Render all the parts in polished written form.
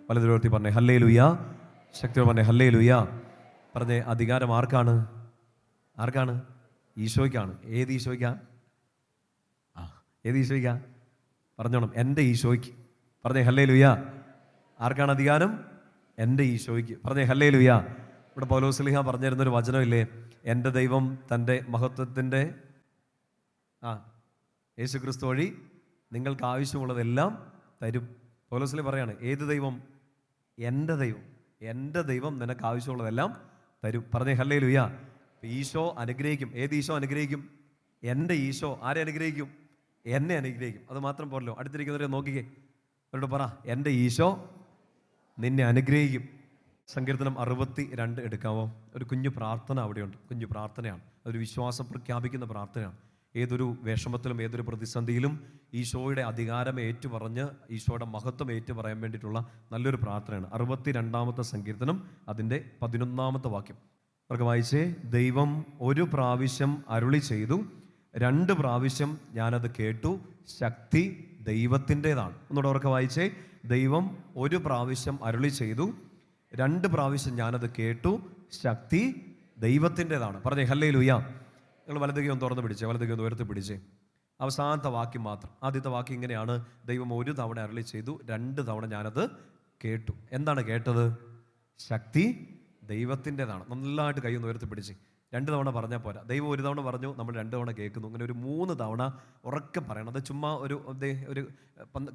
വലതുവർത്തി പറഞ്ഞേ ഹല്ലേലൂയ. ശക്തിയോട് പറഞ്ഞേ ഹല്ലേലൂയ. പറഞ്ഞേ അധികാരം ആർക്കാണ്? ആർക്കാണ്? ഈശോയ്ക്കാണ്. ഏത് ഈശോയ്ക്കാ? ഏത് ഈശോയ്ക്കാ? പറഞ്ഞോണം, എൻ്റെ ഈശോയ്ക്ക്. പറഞ്ഞേ ഹല്ലേലൂയ. ആർക്കാണ് അധികാരം? എൻ്റെ ഈശോയ്ക്ക്. പറഞ്ഞേ ഹല്ലേലൂയ. ഇവിടെ പൗലോസ്ലീഹ പറഞ്ഞിരുന്നൊരു വചനമില്ലേ, എൻ്റെ ദൈവം തൻ്റെ മഹത്വത്തിൻ്റെ യേശുക്രിസ്തു വഴി നിങ്ങൾക്ക് ആവശ്യമുള്ളതെല്ലാം തരും. പൗലോസ്ലീഹ പറയാണ്, ഏത് ദൈവം? എൻ്റെ ദൈവം. എൻ്റെ ദൈവം നിനക്ക് ആവശ്യമുള്ളതെല്ലാം തരും. പറഞ്ഞേ ഹല്ലേലൂയ. ഈശോ അനുഗ്രഹിക്കും. ഏത് ഈശോ അനുഗ്രഹിക്കും? എൻ്റെ ഈശോ. ആരെ അനുഗ്രഹിക്കും? എന്നെ അനുഗ്രഹിക്കും. അത് മാത്രം പോരല്ലോ, അടുത്തിരിക്കുന്നവരെ നോക്കിക്കേ, അവരോട് പറ, എൻ്റെ ഈശോ നിന്നെ അനുഗ്രഹിക്കും. സങ്കീർത്തനം 62 എടുക്കാമോ? ഒരു കുഞ്ഞു പ്രാർത്ഥന അവിടെയുണ്ട്. കുഞ്ഞു പ്രാർത്ഥനയാണ്, ഒരു വിശ്വാസം പ്രഖ്യാപിക്കുന്ന പ്രാർത്ഥനയാണ്. ഏതൊരു വിഷമത്തിലും ഏതൊരു പ്രതിസന്ധിയിലും ഈശോയുടെ അധികാരം ഏറ്റുപറഞ്ഞ് ഈശോയുടെ മഹത്വം ഏറ്റുപറയാൻ വേണ്ടിയിട്ടുള്ള നല്ലൊരു പ്രാർത്ഥനയാണ്. 62 സങ്കീർത്തനം അതിൻ്റെ 11 വാക്യം അവർക്ക് വായിച്ചേ. ദൈവം ഒരു പ്രാവശ്യം അരുളി ചെയ്തു, 2 പ്രാവശ്യം ഞാനത് കേട്ടു, ശക്തി ദൈവത്തിൻ്റെതാണ്. ഒന്നുകൂടെ അവർക്ക് വായിച്ചേ. ദൈവം ഒരു പ്രാവശ്യം അരുളി ചെയ്തു, 2 പ്രാവശ്യം ഞാനത് കേട്ടു, ശക്തി ദൈവത്തിൻ്റെതാണ്. പറഞ്ഞേ ഹല്ലേലൂയ. നിങ്ങൾ വലതുകൈ ഒന്ന് തുറന്ന് പിടിച്ചേ, വലതുകൈ ഒന്ന് ഉയർത്തി പിടിച്ചേ. അവസാനത്തെ വാക്യം മാത്രം. ആദ്യത്തെ വാക്യം ഇങ്ങനെയാണ്, ദൈവം ഒരു തവണ അരുളി ചെയ്തു, 2 തവണ ഞാനത് കേട്ടു. എന്താണ് കേട്ടത്? ശക്തി ദൈവത്തിൻ്റെതാണ്. നല്ലതായിട്ട് കൈ ഒന്ന് ഉയർത്തി പിടിച്ച്. 2 തവണ പറഞ്ഞാൽ പോരാ. ദൈവം ഒരു തവണ പറഞ്ഞു, നമ്മൾ 2 തവണ കേൾക്കുന്നു. അങ്ങനെ ഒരു 3 തവണ ഉറക്കെ പറയണം. അത് ചുമ്മാ ഒരു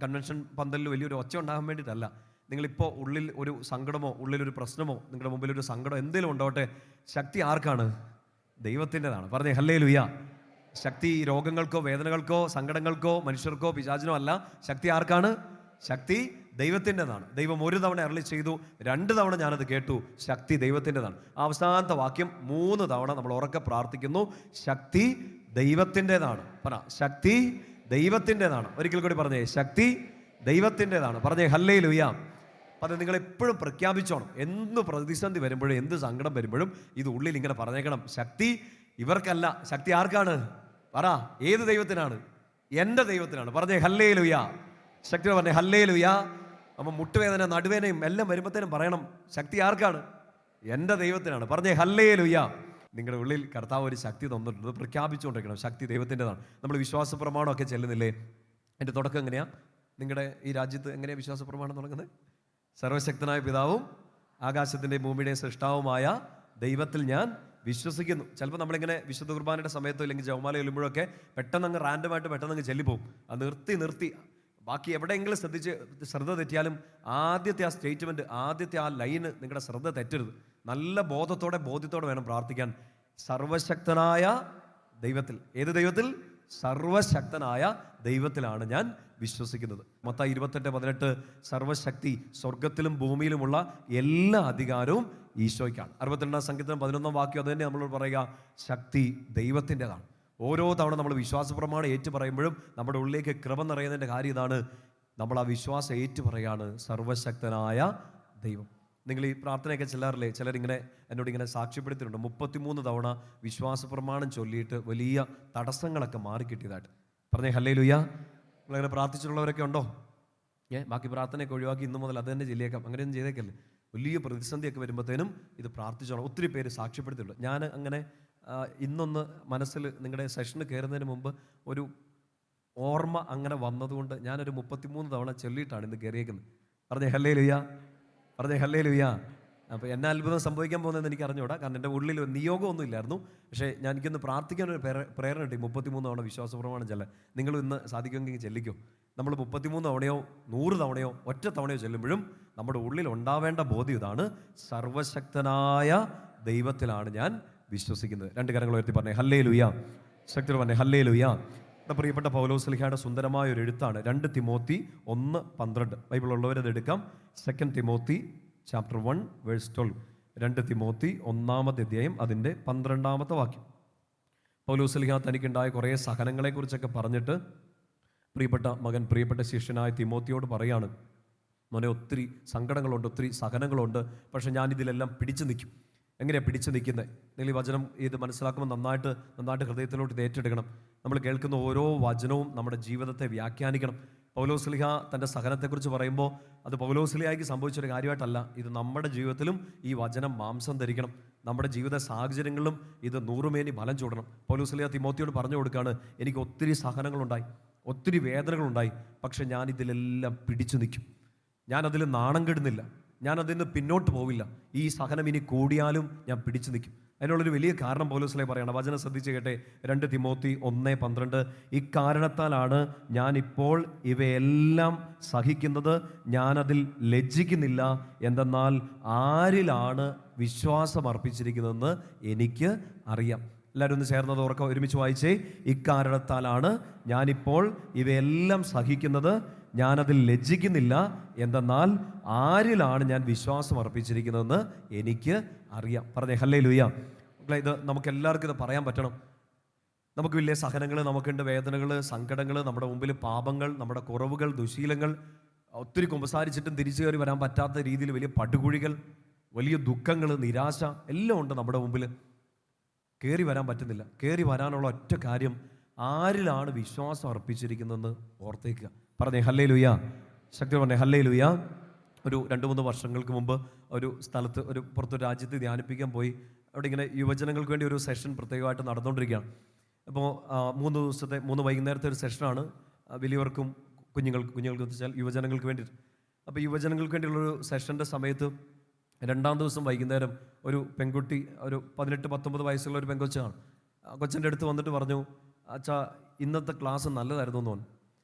കൺവെൻഷൻ പന്തലിൽ വലിയൊരു ഒച്ച ഉണ്ടാകാൻ വേണ്ടിയിട്ടല്ല. നിങ്ങളിപ്പോൾ ഉള്ളിൽ ഒരു സങ്കടമോ ഉള്ളിലൊരു പ്രശ്നമോ നിങ്ങളുടെ മുമ്പിലൊരു സങ്കടം എന്തെങ്കിലും ഉണ്ടാവട്ടെ, ശക്തി ആർക്കാണ്? ദൈവത്തിൻ്റെതാണ്. പറഞ്ഞേ ഹല്ലേലൂയ. ശക്തി രോഗങ്ങൾക്കോ വേദനകൾക്കോ സങ്കടങ്ങൾക്കോ മനുഷ്യർക്കോ പിശാചിനോ അല്ല. ശക്തി ആർക്കാണ്? ശക്തി ദൈവത്തിൻ്റെതാണ്. ദൈവം ഒരു തവണ അരുളി ചെയ്തു, 2 തവണ ഞാനത് കേട്ടു, ശക്തി ദൈവത്തിൻ്റെതാണ്. അവസാനത്തെ വാക്യം 3 തവണ നമ്മൾ ഉറക്കെ പ്രാർത്ഥിക്കുന്നു, ശക്തി ദൈവത്തിൻ്റെതാണ്. പറ, ശക്തി ദൈവത്തിൻ്റെതാണ്. ഒരിക്കൽ കൂടി പറഞ്ഞേ, ശക്തി ദൈവത്തിൻ്റെതാണ്. പറഞ്ഞേ ഹല്ലേലൂയ. അത് നിങ്ങൾ എപ്പോഴും പ്രഖ്യാപിച്ചോണം. എന്ത് പ്രതിസന്ധി വരുമ്പോഴും എന്ത് സങ്കടം വരുമ്പോഴും ഇത് ഉള്ളിൽ ഇങ്ങനെ പറഞ്ഞേക്കണം, ശക്തി ഇവർക്കല്ല, ശക്തി ആർക്കാണ്? പറ, ഏത് ദൈവത്തിനാണ്? എൻ്റെ ദൈവത്തിനാണ്. പറഞ്ഞേ ഹല്ലേലൂയ. ശക്തി പറഞ്ഞേ ഹല്ലേലൂയ. അപ്പം മുട്ടുവേദന നടുവേദനയും എല്ലാം വരുമ്പോഴത്തേനും പറയണം, ശക്തി ആർക്കാണ്? എൻ്റെ ദൈവത്തിനാണ്. പറഞ്ഞേ ഹല്ലേലൂയ. നിങ്ങളുടെ ഉള്ളിൽ കർത്താവ് ഒരു ശക്തി തന്നിട്ടുണ്ട്, പ്രഖ്യാപിച്ചുകൊണ്ടിരിക്കണം, ശക്തി ദൈവത്തിൻ്റെതാണ്. നമ്മൾ വിശ്വാസ പ്രമാണമൊക്കെ ചെല്ലുന്നില്ലേ? എൻ്റെ തുടക്കം എങ്ങനെയാണ്? നിങ്ങളുടെ ഈ രാജ്യത്ത് എങ്ങനെയാണ് വിശ്വാസ പ്രമാണം തുടങ്ങുന്നത്? സർവശക്തനായ പിതാവും ആകാശത്തിൻ്റെയും ഭൂമിയുടെയും സൃഷ്ടാവുമായ ദൈവത്തിൽ ഞാൻ വിശ്വസിക്കുന്നു. ചിലപ്പോൾ നമ്മളിങ്ങനെ വിശുദ്ധ കുർബാനയുടെ സമയത്തോ അല്ലെങ്കിൽ ജവമാല ചെല്ലുമ്പോഴൊക്കെ പെട്ടെന്ന് റാൻഡമായിട്ട് പെട്ടെന്ന് ചെല്ലിപ്പോവും. അത് നിർത്തി ബാക്കി എവിടെയെങ്കിലും ശ്രദ്ധ തെറ്റിയാലും ആദ്യത്തെ ആ സ്റ്റേറ്റ്മെൻറ്റ്, ആദ്യത്തെ ആ ലൈന് നിങ്ങളുടെ ശ്രദ്ധ തെറ്റരുത്. നല്ല ബോധ്യത്തോടെ വേണം പ്രാർത്ഥിക്കാൻ. സർവശക്തനായ ദൈവത്തിൽ. ഏത് ദൈവത്തിൽ? സർവശക്തനായ ദൈവത്തിലാണ് ഞാൻ വിശ്വസിക്കുന്നത്. മത്തായി 28:18 സർവശക്തി സ്വർഗത്തിലും ഭൂമിയിലുമുള്ള എല്ലാ അധികാരവും ഈശോയ്ക്കാണ്. 62 സങ്കീർത്തനം 11 വാക്യം അത് തന്നെ നമ്മളോട് പറയുക, ശക്തി ദൈവത്തിൻ്റെതാണ്. ഓരോ തവണ നമ്മൾ വിശ്വാസ പ്രമാണം ഏറ്റു പറയുമ്പോഴും നമ്മുടെ ഉള്ളിലേക്ക് കൃപ നിറയുന്നതിൻ്റെ കാര്യം ഇതാണ്, നമ്മൾ ആ വിശ്വാസം ഏറ്റു പറയാണ്, സർവശക്തനായ ദൈവം. നിങ്ങൾ ഈ പ്രാർത്ഥനയൊക്കെ ചെല്ലാറില്ലേ? ചിലരിങ്ങനെ എന്നോട് ഇങ്ങനെ സാക്ഷ്യപ്പെടുത്തിയിട്ടുണ്ട്, 33 തവണ വിശ്വാസ പ്രമാണം ചൊല്ലിയിട്ട് വലിയ തടസ്സങ്ങളൊക്കെ മാറിക്കിട്ടിയതായിട്ട്. പറഞ്ഞേ ഹല്ലേലൂയ. നിങ്ങളങ്ങനെ പ്രാർത്ഥിച്ചിട്ടുള്ളവരൊക്കെ ഉണ്ടോ? ബാക്കി പ്രാർത്ഥനയൊക്കെ ഒഴിവാക്കി ഇന്നു മുതൽ അത് തന്നെ ചൊല്ലിയേക്കാം, അങ്ങനെയൊന്നും ചെയ്തേക്കല്ലേ. വലിയ പ്രതിസന്ധിയൊക്കെ വരുമ്പോഴത്തേനും ഇത് പ്രാർത്ഥിച്ചോളാം. ഒത്തിരി പേര് സാക്ഷ്യപ്പെടുത്തിയിട്ടുണ്ട്. ഞാൻ അങ്ങനെ ഇന്നൊന്ന് മനസ്സിൽ നിങ്ങളുടെ സെഷന് കയറുന്നതിന് മുമ്പ് ഒരു ഓർമ്മ അങ്ങനെ വന്നതുകൊണ്ട് ഞാനൊരു 33 തവണ ചൊല്ലിയിട്ടാണ് ഇന്ന് കയറിയേക്കുന്നത്. പറഞ്ഞേ ഹല്ലേലൂയ. പറഞ്ഞേ ഹല്ലേലൂയ. അപ്പോൾ എന്നെ അത്ഭുതം സംഭവിക്കാൻ പോകുന്നതെന്ന് എനിക്ക് അറിഞ്ഞൂടാ, കാരണം എൻ്റെ ഉള്ളിൽ നിയോഗമൊന്നും ഇല്ലായിരുന്നു. പക്ഷേ എനിക്കൊന്ന് പ്രാർത്ഥിക്കാനൊരു പ്രേരണ കിട്ടി. 33 തവണ വിശ്വാസ പ്രമാണം ചെല്ലാൻ. നിങ്ങൾ ഇന്ന് സാധിക്കുമെങ്കിൽ ചെല്ലിക്കോ. നമ്മൾ 33 തവണയോ 100 തവണയോ ഒറ്റ തവണയോ ചെല്ലുമ്പോഴും നമ്മുടെ ഉള്ളിൽ ഉണ്ടാവേണ്ട ബോധ്യം ഇതാണ്, സർവശക്തനായ ദൈവത്തിലാണ് ഞാൻ വിശ്വസിക്കുന്നത്. 2 കരങ്ങൾ ഉയർത്തി പറഞ്ഞേ ഹല്ലേലൂയ. ശക്തി പറഞ്ഞേ ഹല്ലേലൂയ. നമ്മുടെ പ്രിയപ്പെട്ട പൗലോസ്ലീഹയുടെ സുന്ദരമായ ഒരു എഴുത്താണ് 2 തിമോത്തി 1:12. ബൈബിൾ ഉള്ളവരത് എടുക്കാം. 2 തിമോത്തി ചാപ്റ്റർ 1 വേഴ്സ് 12. 2 തിമോത്തി 1-ാമത്തെ അധ്യായം അതിൻ്റെ 12-ാമത്തെ വാക്യം. പൗലോസ്ലീഹ തനിക്കുണ്ടായ കുറേ സഹനങ്ങളെക്കുറിച്ചൊക്കെ പറഞ്ഞിട്ട് പ്രിയപ്പെട്ട മകൻ, പ്രിയപ്പെട്ട ശിഷ്യനായ തിമോത്തിയോട് പറയാണ്, മോനെ, ഒത്തിരി സങ്കടങ്ങളുണ്ട്, ഒത്തിരി സഹനങ്ങളുണ്ട്, പക്ഷെ ഞാനിതിലെല്ലാം പിടിച്ചു നിൽക്കും. എങ്ങനെയാണ് പിടിച്ചു നിൽക്കുന്നത്? നിങ്ങൾ ഈ വചനം ഇത് മനസ്സിലാക്കുമ്പോൾ നന്നായിട്ട് ഹൃദയത്തിലോട്ട് ഇത് ഏറ്റെടുക്കണം. നമ്മൾ കേൾക്കുന്ന ഓരോ വചനവും നമ്മുടെ ജീവിതത്തെ വ്യാഖ്യാനിക്കണം. പൗലോസ്ലിഹ തൻ്റെ സഹനത്തെക്കുറിച്ച് പറയുമ്പോൾ അത് പൗലോസ്ലിഹായ്ക്ക് സംഭവിച്ചൊരു കാര്യമായിട്ടല്ല, ഇത് നമ്മുടെ ജീവിതത്തിലും ഈ വചനം മാംസം ധരിക്കണം. നമ്മുടെ ജീവിത സാഹചര്യങ്ങളിലും ഇത് നൂറുമേനി ഫലം ചൂടണം. പൗലോസ്ലിഹ തിമോത്തിയോട് പറഞ്ഞു കൊടുക്കുകയാണ്, എനിക്ക് ഒത്തിരി സഹനങ്ങളുണ്ടായി, ഒത്തിരി വേദനകളുണ്ടായി, പക്ഷെ ഞാൻ ഇതിലെല്ലാം പിടിച്ചു നിൽക്കും. ഞാനതിൽ നാണം കെടുന്നില്ല, ഞാനതിൽ നിന്ന് പിന്നോട്ട് പോവില്ല. ഈ സഹനം ഇനി കൂടിയാലും ഞാൻ പിടിച്ചു നിൽക്കും. അതിനുള്ളൊരു വലിയ കാരണം പൗലോസ്ലീഹ പറയണം. വചനം ശ്രദ്ധിച്ച് കേട്ടെ, 2 തിമോത്തി 1:12. ഇക്കാരണത്താലാണ് ഞാനിപ്പോൾ ഇവയെല്ലാം സഹിക്കുന്നത്, ഞാനതിൽ ലജ്ജിക്കുന്നില്ല. എന്തെന്നാൽ ആരിലാണ് വിശ്വാസം അർപ്പിച്ചിരിക്കുന്നതെന്ന് എനിക്ക് അറിയാം. എല്ലാവരും ഒന്ന് ചേർന്നത് ഉറക്കം ഒരുമിച്ച് വായിച്ചേ. ഇക്കാരണത്താലാണ് ഞാനിപ്പോൾ ഇവയെല്ലാം സഹിക്കുന്നത്, ഞാനതിൽ ലജ്ജിക്കുന്നില്ല. എന്തെന്നാൽ ആരിലാണ് ഞാൻ വിശ്വാസം അർപ്പിച്ചിരിക്കുന്നതെന്ന് എനിക്ക് അറിയാം. പറഞ്ഞേ ഹല്ലേലൂയ. ഇത് നമുക്ക് എല്ലാവർക്കും ഇത് പറയാൻ പറ്റണം. നമുക്ക് വലിയ സഹനങ്ങൾ, നമുക്കുണ്ട് വേദനകൾ, സങ്കടങ്ങൾ, നമ്മുടെ മുമ്പിൽ പാപങ്ങൾ, നമ്മുടെ കുറവുകൾ, ദുശീലങ്ങൾ, ഒത്തിരി കുമ്പസാരിച്ചിട്ടും തിരിച്ചു കയറി വരാൻ പറ്റാത്ത രീതിയിൽ വലിയ പടുകുഴികൾ, വലിയ ദുഃഖങ്ങൾ, നിരാശ എല്ലാം ഉണ്ട് നമ്മുടെ മുമ്പിൽ. കയറി വരാൻ പറ്റുന്നില്ല. കയറി വരാനുള്ള ഒറ്റ കാര്യം, ആരിലാണ് വിശ്വാസം അർപ്പിച്ചിരിക്കുന്നതെന്ന് ഓർത്തേക്കുക. പറഞ്ഞേ ഹല്ലേലൂയ. ശക്തി പറഞ്ഞേ ഹല്ലേലൂയ. ഒരു 2-3 വർഷങ്ങൾക്ക് മുമ്പ് ഒരു സ്ഥലത്ത്, ഒരു പുറത്തൊരു രാജ്യത്ത് ധ്യാനിപ്പിക്കാൻ പോയി. അവിടെ ഇങ്ങനെ യുവജനങ്ങൾക്ക് വേണ്ടി ഒരു സെഷൻ പ്രത്യേകമായിട്ട് നടന്നുകൊണ്ടിരിക്കുകയാണ്. അപ്പോൾ 3 ദിവസത്തെ 3 വൈകുന്നേരത്തെ ഒരു സെഷനാണ്. വലിയവർക്കും കുഞ്ഞുങ്ങൾക്ക് വെച്ചാൽ യുവജനങ്ങൾക്ക് വേണ്ടിയിട്ട്. അപ്പോൾ യുവജനങ്ങൾക്ക് വേണ്ടിയുള്ളൊരു സെഷൻ്റെ സമയത്ത് 2-ാം ദിവസം വൈകുന്നേരം ഒരു പെൺകുട്ടി, ഒരു 18-19 വയസ്സുള്ള ഒരു പെൺകൊച്ചാണ്. കൊച്ചിൻ്റെ അടുത്ത് വന്നിട്ട് പറഞ്ഞു, അച്ഛാ ഇന്നത്തെ ക്ലാസ് നല്ലതായിരുന്നു എന്ന് പറഞ്ഞു.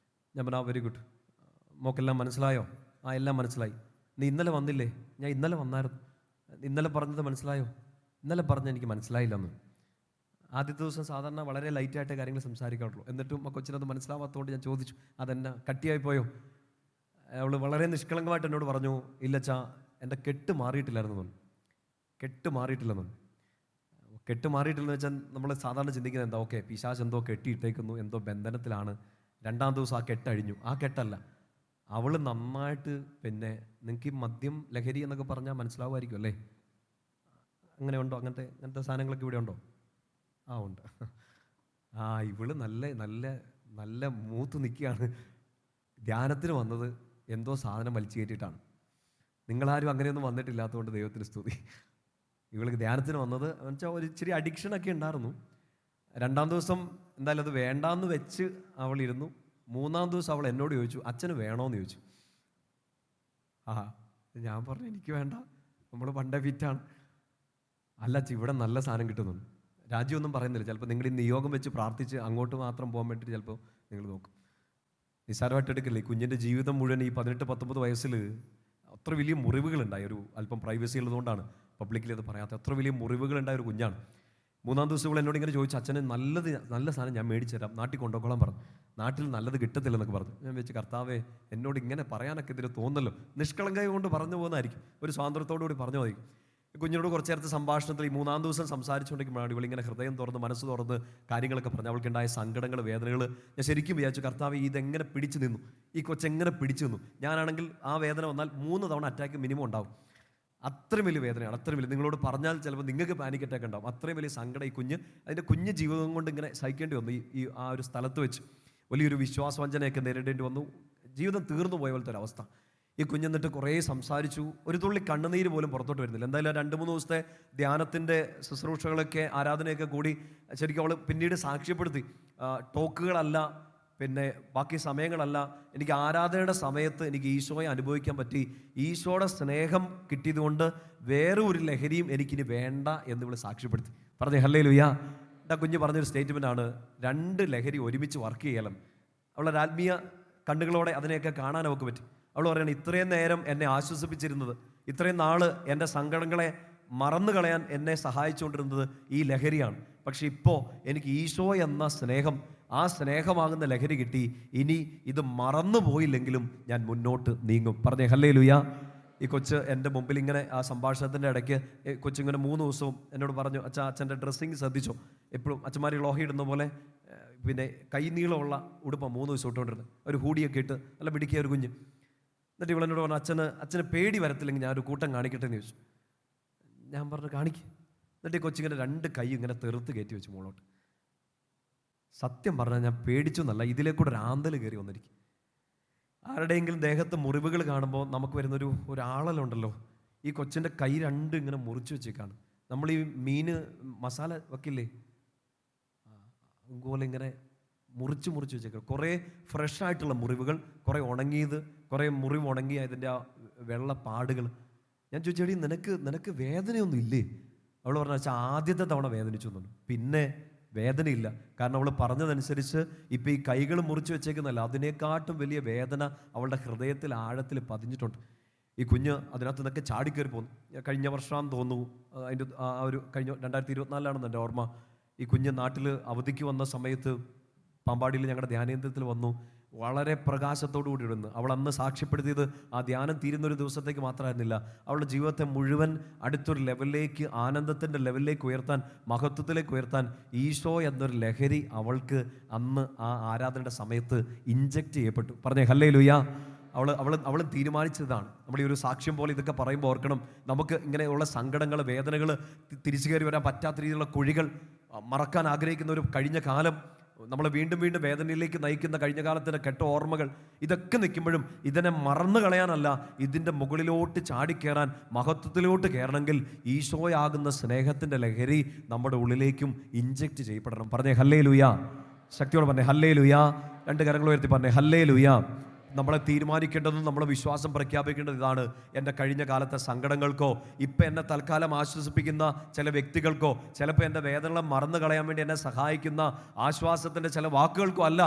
ഞാൻ പറഞ്ഞു, വെരി ഗുഡ്, മോക്കെല്ലാം മനസ്സിലായോ? എല്ലാം മനസ്സിലായി. നീ ഇന്നലെ വന്നില്ലേ? ഞാൻ ഇന്നലെ വന്നായിരുന്നു. ഇന്നലെ പറഞ്ഞത് മനസ്സിലായോ? ഇന്നലെ പറഞ്ഞ എനിക്ക് മനസ്സിലായില്ലെന്ന്. ആദ്യത്തെ ദിവസം സാധാരണ വളരെ ലൈറ്റായിട്ട് കാര്യങ്ങൾ സംസാരിക്കാറുള്ളൂ. എന്നിട്ടും ആ കൊച്ചിനത് മനസ്സിലാവാത്തതുകൊണ്ട് ഞാൻ ചോദിച്ചു, അതെന്നാ കട്ടിയായി പോയോ? അവൾ വളരെ നിഷ്കളങ്കമായിട്ട് എന്നോട് പറഞ്ഞു, ഇല്ലച്ചാ എൻ്റെ കെട്ട് മാറിയിട്ടില്ലായിരുന്നു. കെട്ട് മാറിയിട്ടില്ലെന്നു. കെട്ട് മാറിയിട്ടില്ലെന്ന് വെച്ചാൽ നമ്മൾ സാധാരണ ചിന്തിക്കുന്നത് എന്താ, ഓക്കെ പിശാച് എന്തോ കെട്ടിയിട്ടേക്കുന്നു, എന്തോ ബന്ധനത്തിലാണ്. 2-ാം ദിവസം ആ കെട്ടഴിഞ്ഞു. ആ കെട്ടല്ല, അവൾ നന്നായിട്ട്, പിന്നെ നിങ്ങൾക്ക് ഈ മദ്യം, ലഹരി എന്നൊക്കെ പറഞ്ഞാൽ മനസ്സിലാവുമായിരിക്കും അല്ലേ? അങ്ങനെ ഉണ്ടോ? അങ്ങനത്തെ സാധനങ്ങളൊക്കെ ഇവിടെ ഉണ്ടോ? ഉണ്ട്. ഇവള് നല്ല നല്ല നല്ല മൂത്ത് നിൽക്കുകയാണ്. ധ്യാനത്തിന് വന്നത് എന്തോ സാധനം വലിച്ചു കയറ്റിയിട്ടാണ്. നിങ്ങളാരും അങ്ങനെയൊന്നും വന്നിട്ടില്ലാത്തതുകൊണ്ട് ദൈവത്തിന് സ്തുതി. ഇവൾക്ക് ധ്യാനത്തിന് വന്നത് എന്നുവെച്ചാൽ ഒരു ഇച്ചിരി അഡിക്ഷനൊക്കെ ഉണ്ടായിരുന്നു. 2-ാം ദിവസം എന്തായാലും അത് വേണ്ടാന്ന് വെച്ച് അവളിരുന്നു. 3-ാം ദിവസം അവൾ എന്നോട് ചോദിച്ചു, അച്ഛന് വേണോന്ന് ചോദിച്ചു. ഞാൻ പറഞ്ഞു, എനിക്ക് വേണ്ട, നമ്മൾ പണ്ടേ ഫിറ്റാണ്. അല്ല ഇവിടെ നല്ല സാധനം കിട്ടുന്നുണ്ട്. രാജ്യമൊന്നും പറയുന്നില്ല. ചിലപ്പോൾ നിങ്ങൾ ഈ നിയോഗം വെച്ച് പ്രാർത്ഥിച്ച് അങ്ങോട്ട് മാത്രം പോകാൻ വേണ്ടിയിട്ട് ചിലപ്പോൾ നിങ്ങൾ നോക്കും. നിസ്സാരമായിട്ട് എടുക്കില്ലേ? കുഞ്ഞിൻ്റെ ജീവിതം മുഴുവൻ ഈ 18-19 വയസ്സിൽ അത്ര വലിയ മുറിവുകളുണ്ടായി. ഒരു അല്പം പ്രൈവസി ഉള്ളതുകൊണ്ടാണ് പബ്ലിക്കിൽ അത് പറയാത്ത. അത്ര വലിയ മുറിവുകളുണ്ടായ ഒരു കുഞ്ഞാണ്. 3-ാം ദിവസം എന്നോട് ഇങ്ങനെ ചോദിച്ചു, അച്ഛന് നല്ല സാധനം ഞാൻ മേടിച്ചു തരാം, നാട്ടിൽ കൊണ്ടുപോകോളാൻ പറഞ്ഞു. നാട്ടിൽ നല്ലത് കിട്ടത്തില്ലെന്നൊക്കെ പറഞ്ഞു. ഞാൻ വെച്ച്, കർത്താവേ എന്നോട് ഇങ്ങനെ പറയാനൊക്കെ ഇതിന് തോന്നല്ലോ. നിഷ്കളങ്കായ കൊണ്ട് പറഞ്ഞു പോകുന്നതായിരിക്കും, ഒരു സ്വാതന്ത്ര്യത്തോടു കൂടി പറഞ്ഞു മതി. കുഞ്ഞിനോട് കുറച്ച് നേരത്തെ സംഭാഷണത്തിൽ ഈ 3-ാം ദിവസം സംസാരിച്ചുകൊണ്ടിരിക്കുമ്പോഴാണ് ഇവളിങ്ങനെ ഹൃദയം തുറന്ന്, മനസ്സ് തുറന്ന് കാര്യങ്ങളൊക്കെ പറഞ്ഞു. അവൾക്കുണ്ടായ സങ്കടങ്ങൾ, വേദനകൾ. ഞാൻ ശരിക്കും വിചാരിച്ചു, കർത്താവ് ഇതെങ്ങനെ പിടിച്ചു നിന്നു, ഈ കൊച്ചെങ്ങനെ പിടിച്ചു നിന്നു. ഞാനാണെങ്കിൽ ആ വേദന വന്നാൽ 3 തവണ അറ്റാക്ക് മിനിമം ഉണ്ടാവും. അത്രയും വലിയ വേദനയാണ്, അത്രയും വലിയ. നിങ്ങളോട് പറഞ്ഞാൽ ചിലപ്പോൾ നിങ്ങൾക്ക് പാനിക് അറ്റാക്ക് ഉണ്ടാവും. അത്രയും വലിയ സങ്കടം ഈ അതിൻ്റെ കുഞ്ഞ് ജീവിതം കൊണ്ട് ഇങ്ങനെ സഹിക്കേണ്ടി വന്നു. ഈ ആ ഒരു സ്ഥലത്ത് വെച്ച് വലിയൊരു വിശ്വാസവഞ്ചനയൊക്കെ നേരിടേണ്ടി വന്നു. ജീവിതം തീർന്നു പോയ പോലത്തെ ഒരവസ്ഥ. ഈ കുഞ്ഞെന്നിട്ട് കുറേ സംസാരിച്ചു. ഒരു തുള്ളി കണ്ണുനീര് പോലും പുറത്തോട്ട് വരുന്നില്ല. എന്തായാലും 2-3 ദിവസത്തെ ധ്യാനത്തിൻ്റെ ശുശ്രൂഷകളൊക്കെ, ആരാധനയൊക്കെ കൂടി ശരിക്കും അവൾ പിന്നീട് സാക്ഷ്യപ്പെടുത്തി. ടോക്കുകളല്ല, പിന്നെ ബാക്കി സമയങ്ങളല്ല, എനിക്ക് ആരാധനയുടെ സമയത്ത് എനിക്ക് ഈശോയെ അനുഭവിക്കാൻ പറ്റി. ഈശോയുടെ സ്നേഹം കിട്ടിയതുകൊണ്ട് വേറെ ഒരു ലഹരിയും എനിക്കിനി വേണ്ട എന്ന് ഇവൾ സാക്ഷ്യപ്പെടുത്തി. പറഞ്ഞേ ഹല്ലേലൂയ. എൻ്റെ കുഞ്ഞ് പറഞ്ഞൊരു സ്റ്റേറ്റ്മെൻറ്റാണ്, 2 ലഹരി ഒരുമിച്ച് വർക്ക് ചെയ്യണം. അവളുടെ ആത്മീയ കണ്ണുകളോടെ അതിനെയൊക്കെ കാണാൻ അവൾക്ക് പറ്റി. അവൾ പറയുകയാണ്, ഇത്രയും നേരം എന്നെ ആശ്വസിപ്പിച്ചിരുന്നത്, ഇത്രയും നാൾ എൻ്റെ സങ്കടങ്ങളെ മറന്നു കളയാൻ എന്നെ സഹായിച്ചുകൊണ്ടിരുന്നത് ഈ ലഹരിയാണ്. പക്ഷെ ഇപ്പോൾ എനിക്ക് ഈശോ എന്ന സ്നേഹം, ആ സ്നേഹമാകുന്ന ലഹരി കിട്ടി. ഇനി ഇത് മറന്നു പോയില്ലെങ്കിലും ഞാൻ മുന്നോട്ട് നീങ്ങും. പറഞ്ഞേ ഹല്ലേലൂയ. ഈ കൊച്ച് എൻ്റെ മുമ്പിൽ ഇങ്ങനെ ആ സംഭാഷണത്തിൻ്റെ ഇടയ്ക്ക് കൊച്ചിങ്ങനെ 3 ദിവസവും എന്നോട് പറഞ്ഞു, അച്ഛൻ്റെ ഡ്രസ്സിങ് ശ്രദ്ധിച്ചോ? എപ്പോഴും അച്ഛന്മാർ ലോഹി ഇടുന്ന പോലെ പിന്നെ കൈ നീളമുള്ള ഉടുപ്പാണ് 3 ദിവസം ഇട്ടുകൊണ്ടിരുന്നത്. ഒരു ഹൂഡിയൊക്കെ ഇട്ട് നല്ല പിടിക്കിയ ഒരു കുഞ്ഞ്. എന്നിട്ട് ഇവളെന്നോട് പറഞ്ഞു, അച്ഛന് പേടി വരത്തില്ലെങ്കിൽ ഞാൻ ഒരു കൂട്ടം കാണിക്കട്ടെ എന്ന് ചോദിച്ചു. ഞാൻ പറഞ്ഞു, കാണിക്ക്. എന്നിട്ട് ഈ കൊച്ചിങ്ങനെ 2 കൈ ഇങ്ങനെ തെറുത്ത് കയറ്റി വെച്ചു മുകളോട്ട്. സത്യം പറഞ്ഞാൽ ഞാൻ പേടിച്ചു എന്നല്ല, ഇതിലേക്കൂടെ ഒരു ആന്തൽ കയറി വന്നിരിക്കും. ആരുടെയെങ്കിലും ദേഹത്ത് മുറിവുകൾ കാണുമ്പോൾ നമുക്ക് വരുന്നൊരു ഒരാളലുണ്ടല്ലോ, ഈ കൊച്ചിൻ്റെ കൈ രണ്ടും ഇങ്ങനെ മുറിച്ച് വെച്ചേക്കാണ്. നമ്മൾ ഈ മീന് മസാല വെക്കില്ലേ, അതുപോലെ ഇങ്ങനെ മുറിച്ച് വെച്ചേക്കാം. കുറേ ഫ്രഷ് ആയിട്ടുള്ള മുറിവുകൾ, കുറേ ഉണങ്ങിയത്, കുറേ മുറിവ് ഉണങ്ങിയ അതിൻ്റെ ആ വെള്ള പാടുകൾ. ഞാൻ ചോദിച്ചേടി നിനക്ക് വേദനയൊന്നും ഇല്ലേ? അവൾ പറഞ്ഞ വെച്ചാൽ ആദ്യത്തെ തവണ വേദനിച്ചു എന്നു. പിന്നെ വേദനയില്ല. കാരണം അവൾ പറഞ്ഞതനുസരിച്ച് ഇപ്പം ഈ കൈകൾ മുറിച്ച് വെച്ചേക്കുന്നല്ല, അതിനേക്കാട്ടും വലിയ വേദന അവളുടെ ഹൃദയത്തിൽ ആഴത്തിൽ പതിഞ്ഞിട്ടുണ്ട്. ഈ കുഞ്ഞ് അതിനകത്ത് നിന്നൊക്കെ ചാടിക്കയറി പോന്നു. കഴിഞ്ഞ വർഷമാണെന്ന് തോന്നുന്നു, അതിൻ്റെ കഴിഞ്ഞ 2024 എൻ്റെ ഓർമ്മ. ഈ കുഞ്ഞ് നാട്ടിൽ അവധിക്ക് വന്ന സമയത്ത് പാമ്പാടിയിൽ ഞങ്ങളുടെ ധ്യാനേന്ദ്രത്തിൽ വന്നു. വളരെ പ്രകാശത്തോടു കൂടി ഇരുന്ന് അവൾ അന്ന് സാക്ഷ്യപ്പെടുത്തിയത് ആ ധ്യാനം തീരുന്നൊരു ദിവസത്തേക്ക് മാത്രമായിരുന്നില്ല, അവളുടെ ജീവിതത്തെ മുഴുവൻ അടുത്തൊരു ലെവലിലേക്ക്, ആനന്ദത്തിൻ്റെ ലെവലിലേക്ക് ഉയർത്താൻ, മഹത്വത്തിലേക്ക് ഉയർത്താൻ ഈശോ എന്നൊരു ലഹരി അവൾക്ക് അന്ന് ആ ആരാധനയുടെ സമയത്ത് ഇഞ്ചക്റ്റ് ചെയ്യപ്പെട്ടു. പറഞ്ഞേ ഹല്ലേലൂയ. അവൾ തീരുമാനിച്ചതാണ്. നമ്മൾ ഈ ഒരു സാക്ഷ്യം പോലെ ഇതൊക്കെ പറയുമ്പോൾ ഓർക്കണം, നമുക്ക് ഇങ്ങനെയുള്ള സങ്കടങ്ങൾ, വേദനകൾ, തിരിച്ചു കയറി വരാൻ പറ്റാത്ത രീതിയിലുള്ള കുഴികൾ, മറക്കാൻ ആഗ്രഹിക്കുന്ന ഒരു കഴിഞ്ഞ കാലം, നമ്മൾ വീണ്ടും വേദനയിലേക്ക് നയിക്കുന്ന കഴിഞ്ഞ കാലത്തിൻ്റെ കെട്ട ഓർമ്മകൾ, ഇതൊക്കെ നിൽക്കുമ്പോഴും ഇതിനെ മറന്നു കളയാനല്ല, ഇതിൻ്റെ മുകളിലോട്ട് ചാടിക്കയറാൻ, മഹത്വത്തിലോട്ട് കയറണമെങ്കിൽ ഈശോയാകുന്ന സ്നേഹത്തിൻ്റെ ലഹരി നമ്മുടെ ഉള്ളിലേക്കും ഇഞ്ചക്റ്റ് ചെയ്യപ്പെടണം. പറഞ്ഞേ ഹല്ലേലൂയ. ശക്തിയോടെ പറഞ്ഞേ ഹല്ലേലൂയ. 2 കരങ്ങൾ ഉയർത്തി പറഞ്ഞേ ഹല്ലേലൂയ. നമ്മളെ തീരുമാനിക്കേണ്ടതും നമ്മളെ വിശ്വാസം പ്രഖ്യാപിക്കേണ്ടത് ഇതാണ്. എൻ്റെ കഴിഞ്ഞ കാലത്തെ സങ്കടങ്ങൾക്കോ, ഇപ്പം എന്നെ തൽക്കാലം ആശ്വസിപ്പിക്കുന്ന ചില വ്യക്തികൾക്കോ, ചിലപ്പോൾ എൻ്റെ വേദനകളെ മറന്നു കളയാൻ വേണ്ടി എന്നെ സഹായിക്കുന്ന ആശ്വാസത്തിൻ്റെ ചില വാക്കുകൾക്കോ അല്ല,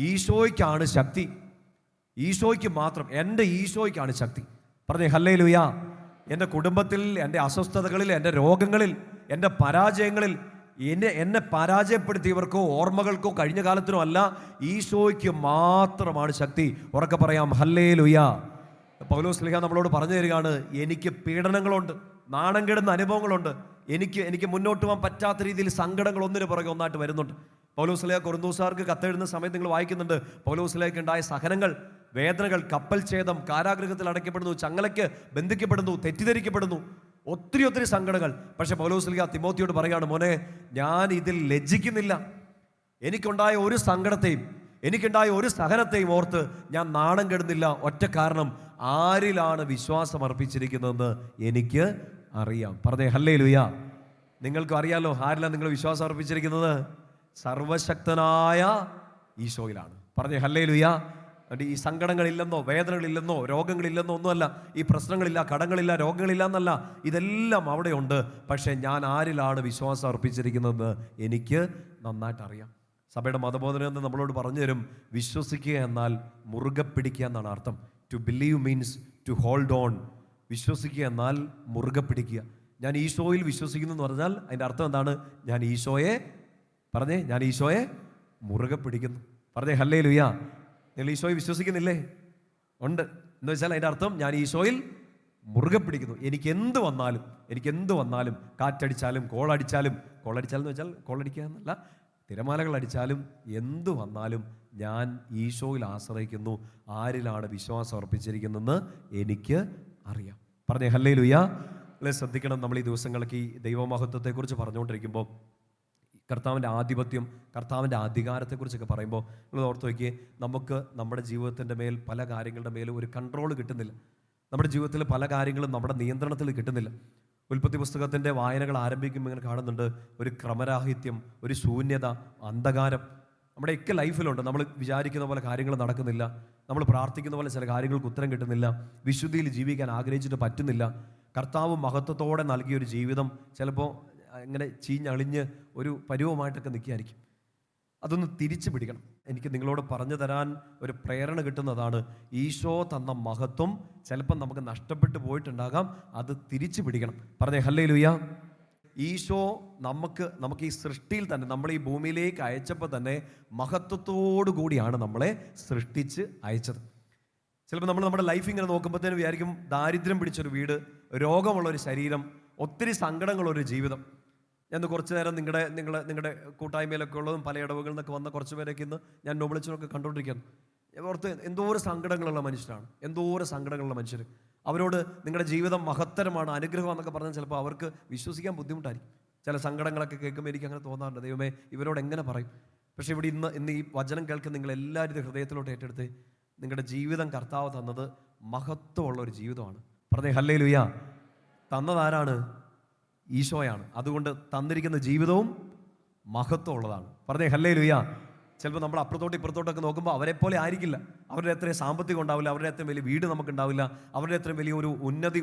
ഈശോയ്ക്കാണ് ശക്തി. ഈശോയ്ക്ക് മാത്രം, എൻ്റെ ഈശോയ്ക്കാണ് ശക്തി. പറഞ്ഞേ ഹല്ലേലൂയ. എൻ്റെ കുടുംബത്തിൽ, എൻ്റെ അസ്വസ്ഥതകളിൽ, എൻ്റെ രോഗങ്ങളിൽ, എൻ്റെ പരാജയങ്ങളിൽ, എന്നെ പരാജയപ്പെടുത്തിയവർക്കോ ഓർമ്മകൾക്കോ കഴിഞ്ഞ കാലത്തിനോ അല്ല, ഈശോയ്ക്ക് മാത്രമാണ് ശക്തി. ഉറക്കെ പറയാം ഹല്ലേലൂയ. പൗലോസ് ശ്ലീഹ നമ്മളോട് പറഞ്ഞു തരികയാണ്, എനിക്ക് പീഡനങ്ങളുണ്ട്, നാണം കെടുന്ന അനുഭവങ്ങളുണ്ട്, എനിക്ക് മുന്നോട്ട് പോകാൻ പറ്റാത്ത രീതിയിൽ സങ്കടങ്ങൾ ഒന്നിനു പുറകെ ഒന്നായിട്ട് വരുന്നുണ്ട്. പൗലോസ് ശ്ലീഹ കൊരിന്തോസുകാർക്ക് കത്തെഴുതുന്ന സമയത്ത് നിങ്ങൾ വായിക്കുന്നുണ്ട്, പൗലോസ് ശ്ലീഹയ്ക്ക് ഉണ്ടായ സഹനങ്ങൾ, വേദനകൾ, കപ്പൽ ഛേദം, കാരാഗൃഹത്തിൽ അടയ്ക്കപ്പെടുന്നു, ചങ്ങലയ്ക്ക് ബന്ധിക്കപ്പെടുന്നു, തെറ്റിദ്ധരിക്കപ്പെടുന്നു, ഒത്തിരി സങ്കടങ്ങൾ. പക്ഷെ പൗലോസ് ശ്ലീഹ തിമോത്തിയോട് പറയാണ്, മോനെ ഞാൻ ഇതിൽ ലജ്ജിക്കുന്നില്ല. എനിക്കുണ്ടായ ഒരു സങ്കടത്തെയും, എനിക്കുണ്ടായ ഒരു സഹനത്തെയും ഓർത്ത് ഞാൻ നാണം കെടുന്നില്ല. ഒറ്റ കാരണം, ആരിലാണ് വിശ്വാസം അർപ്പിച്ചിരിക്കുന്നതെന്ന് എനിക്ക് അറിയാം. പറഞ്ഞേ ഹല്ലേലൂയ. നിങ്ങൾക്കും അറിയാലോ ആരിലാണ് നിങ്ങൾ വിശ്വാസം അർപ്പിച്ചിരിക്കുന്നത്? സർവശക്തനായ ഈശോയിലാണ്. പറഞ്ഞേ ഹല്ലേലൂയ. ഈ സങ്കടങ്ങളില്ലെന്നോ, വേദനകളില്ലെന്നോ, രോഗങ്ങളില്ലെന്നോ ഒന്നുമല്ല, ഈ പ്രശ്നങ്ങളില്ല, കടങ്ങളില്ല, രോഗങ്ങളില്ല എന്നല്ല, ഇതെല്ലാം അവിടെയുണ്ട്. പക്ഷേ ഞാൻ ആരിലാണ് വിശ്വാസം അർപ്പിച്ചിരിക്കുന്നതെന്ന് എനിക്ക് നന്നായിട്ട് അറിയാം. സഭയുടെ മതബോധന എന്ന് നമ്മളോട് പറഞ്ഞു തരും, വിശ്വസിക്കുക എന്നാൽ മുറുകെ പിടിക്കുക എന്നാണ് അർത്ഥം. To believe means to hold on. വിശ്വസിക്കുക എന്നാൽ മുറുകെ പിടിക്കുക. ഞാൻ ഈശോയിൽ വിശ്വസിക്കുന്നു എന്ന് പറഞ്ഞാൽ അതിൻ്റെ അർത്ഥം എന്താണ്? ഞാൻ ഈശോയെ മുറുകെ പിടിക്കുന്നു. പറഞ്ഞേ ഹല്ലേലൂയ. നിങ്ങൾ ഈശോയെ വിശ്വസിക്കുന്നില്ലേ? ഉണ്ട്. എന്ന് വെച്ചാൽ അതിൻ്റെ അർത്ഥം ഞാൻ ഈശോയിൽ മുറുകെ പിടിക്കുന്നു. എനിക്ക് എന്ത് വന്നാലും, കാറ്റടിച്ചാലും, കോളടിച്ചാലും എന്ന് വെച്ചാൽ കോളടിക്കുക എന്നല്ല, തിരമാലകൾ അടിച്ചാലും എന്തു വന്നാലും ഞാൻ ഈശോയിൽ ആശ്രയിക്കുന്നു. ആരിലാണ് വിശ്വാസം അർപ്പിച്ചിരിക്കുന്നതെന്ന് എനിക്ക് അറിയാം. പറഞ്ഞേ ഹല്ലേലൂയ. അല്ലെ, ശ്രദ്ധിക്കണം, നമ്മൾ ഈ ദിവസങ്ങൾക്ക് ഈ ദൈവമഹത്വത്തെക്കുറിച്ച് പറഞ്ഞുകൊണ്ടിരിക്കുമ്പോൾ കർത്താവിൻ്റെ ആധിപത്യം, കർത്താവിൻ്റെ അധികാരത്തെക്കുറിച്ചൊക്കെ പറയുമ്പോൾ നിങ്ങൾ ഓർത്ത് വയ്ക്കുക, നമുക്ക് നമ്മുടെ ജീവിതത്തിൻ്റെ മേൽ, പല കാര്യങ്ങളുടെ മേലും ഒരു കൺട്രോൾ കിട്ടുന്നില്ല. നമ്മുടെ ജീവിതത്തിൽ പല കാര്യങ്ങളും നമ്മുടെ നിയന്ത്രണത്തിൽ കിട്ടുന്നില്ല. ഉൽപ്പത്തി പുസ്തകത്തിൻ്റെ വായനകൾ ആരംഭിക്കുമ്പോൾ ഇങ്ങനെ കാണുന്നുണ്ട്, ഒരു ക്രമരാഹിത്യം, ഒരു ശൂന്യത, അന്ധകാരം നമ്മുടെയൊക്കെ ലൈഫിലുണ്ട്. നമ്മൾ വിചാരിക്കുന്ന പോലെ കാര്യങ്ങൾ നടക്കുന്നില്ല, നമ്മൾ പ്രാർത്ഥിക്കുന്ന പോലെ ചില കാര്യങ്ങൾക്ക് ഉത്തരം കിട്ടുന്നില്ല, വിശുദ്ധിയിൽ ജീവിക്കാൻ ആഗ്രഹിച്ചിട്ട് പറ്റുന്നില്ല. കർത്താവ് മഹത്വത്തോടെ നൽകിയൊരു ജീവിതം ചിലപ്പോൾ ഇങ്ങനെ ചീഞ്ഞളിഞ്ഞ് ഒരു പരുവമായിട്ടൊക്കെ നിൽക്കുകയായിരിക്കും. അതൊന്ന് തിരിച്ചു പിടിക്കണം. എനിക്ക് നിങ്ങളോട് പറഞ്ഞു തരാൻ ഒരു പ്രേരണ കിട്ടുന്നതാണ്, ഈശോ തന്ന മഹത്വം ചിലപ്പം നമുക്ക് നഷ്ടപ്പെട്ടു പോയിട്ടുണ്ടാകാം, അത് തിരിച്ചു പിടിക്കണം. പറഞ്ഞേ ഹല്ലേലൂയ. ഈശോ നമുക്ക് ഈ സൃഷ്ടിയിൽ തന്നെ, നമ്മൾ ഈ ഭൂമിയിലേക്ക് അയച്ചപ്പോൾ തന്നെ മഹത്വത്തോടു കൂടിയാണ് നമ്മളെ സൃഷ്ടിച്ച് അയച്ചത്. ചിലപ്പോൾ നമ്മൾ നമ്മുടെ ലൈഫ് ഇങ്ങനെ നോക്കുമ്പോഴത്തേനും വിചാരിക്കും, ദാരിദ്ര്യം പിടിച്ചൊരു വീട്, രോഗമുള്ളൊരു ശരീരം, ഒത്തിരി സങ്കടങ്ങളുള്ളൊരു ജീവിതം. ഞാൻ കുറച്ച് നേരം നിങ്ങളുടെ കൂട്ടായ്മയിലൊക്കെ ഉള്ളതും പല ഇടവുകളിൽ നിന്നൊക്കെ വന്ന കുറച്ച് പേരൊക്കെ ഇന്ന് ഞാൻ നോബിളിച്ചൊക്കെ കണ്ടുകൊണ്ടിരിക്കുകയാണ്. ഓർത്ത് എന്തോരം സങ്കടങ്ങളുള്ള മനുഷ്യർ. അവരോട് നിങ്ങളുടെ ജീവിതം മഹത്തരമാണ്, അനുഗ്രഹമാണെന്നൊക്കെ പറഞ്ഞാൽ ചിലപ്പോൾ അവർക്ക് വിശ്വസിക്കാൻ ബുദ്ധിമുട്ടായിരിക്കും. ചില സങ്കടങ്ങളൊക്കെ കേൾക്കുമ്പോൾ എനിക്ക് അങ്ങനെ തോന്നാറുണ്ട്, ദൈവമേ ഇവരോട് എങ്ങനെ പറയും. പക്ഷേ ഇവിടെ ഇന്ന് ഈ വചനം കേൾക്കുന്ന നിങ്ങൾ എല്ലാവരും ഹൃദയത്തിലോട്ട് ഏറ്റെടുത്ത്, നിങ്ങളുടെ ജീവിതം കർത്താവ് തന്നത് മഹത്വമുള്ള ഒരു ജീവിതമാണ്. പറഞ്ഞേ ഹല്ലേലൂയ. തന്നതാരാണ്? ഈശോയാണ്. അതുകൊണ്ട് തന്നിരിക്കുന്ന ജീവിതവും മഹത്വമുള്ളതാണ്. പറഞ്ഞേ ഹല്ലേലൂയ. ചിലപ്പോൾ നമ്മൾ അപ്പുറത്തോട്ട് ഇപ്പുറത്തോട്ടൊക്കെ നോക്കുമ്പോൾ അവരെ പോലെ ആയിരിക്കില്ല. അവരുടെ അത്രയും സാമ്പത്തികം ഉണ്ടാവില്ല, അവരുടെ അത്രയും വലിയ വീട് നമുക്കുണ്ടാവില്ല, അവരുടെ അത്രയും വലിയ ഒരു